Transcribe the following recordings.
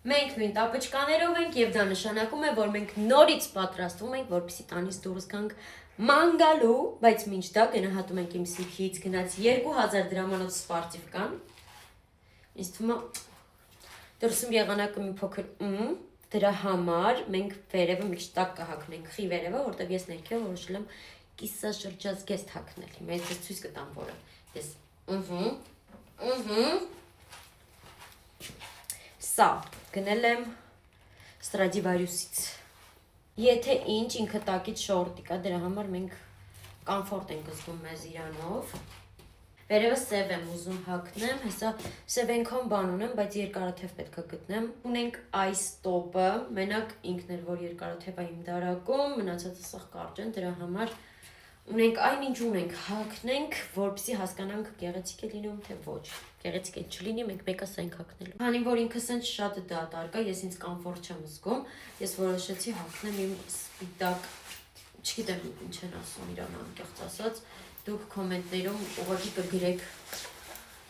Մենք նույն տապճկաներով ենք եւ դա նշանակում է, որ մենք նորից պատրաստվում ենք, որպեսզի տանից դուրս գանք մանգալու, բայց մինչ դա գնահատում ենք իմ սիքից գնաց 2000 դրամանոց սպարտիվկան։ Ինձ թվում է դրսում եղանակը մի փոքր դրա համար մենք վերևը մի քիչ տակ կհագնենք խի վերևը, որտեղ ես ներքև որոշել եմ կիսաշրջազգեստ հագնել։ Հիմա ես ցույց կտամ, որը ես Սա գնել եմ Stradivarius-ից։ Եթե ինչ ինքը տակից շորտի կա, դրա համար մենք կոմֆորտ ենք զգում մեզ իրանով։ Վերևը սև եմ ուզում հագնեմ, հեսա սև ենքան բան ունեմ, բայց երկարաթև պետք է գտնեմ։ Ունենք այս տոպը, մենակ ինքն էր, որ երկարաթև է իմ դարակում, մնացածը սաղ կարճ են, դրա համար ունենք այնինչ ունենք, հագնենք, որպեսզի հասկանանք գեղեցիկ է լինում, թե ոչ։ Գեղեցիկ է չլինի, մենք մեկը սենք հագնելու։ Քանի որ ինքս ինձ շատ դատարկ է, ես ինձ կոմֆորտ չեմ զգում, ես որոշեցի հագնեմ իմ սպիտակ, չգիտեմ ինչ են ասում իրան անկեղծ ասած, դուք կոմենտներում ուղղակի կգրեք։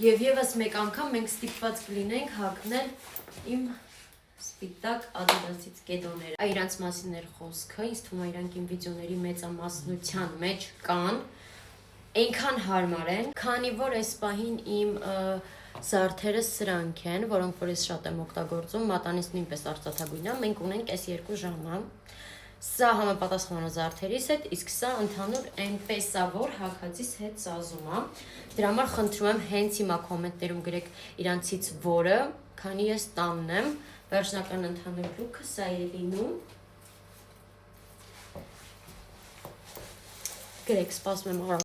Եվ եւս մեկ անգամ մենք ստիպված կլինենք հագնել իմ սպիտակ Adidas-ից կեդոները։ Իրանց մասին էր խոսքը, ինձ թվում է իրանք իմ վիդեոների մեծամասնության մեջ կան, այնքան հարմար են, քանի որ այս պահին իմ զարդերը սրանք են, որոնք որ ես շատ եմ օգտագործում, մատանից նույնպես արծաթագույն է, մենք ունենք այս 2 ժամը։ Սա համապատասխանում է զարդերիս հետ, իսկ սա ընդհանուր այնպես է, որ հագածիս հետ սազում է։ Դրա համար խնդրում եմ հենց հիմա կոմենտներում գրեք իրանցից որը, քանի ես տանն եմ, վերջնական ընդհանուր լուքը սա է լինում։ Գրեք, սպասում եմ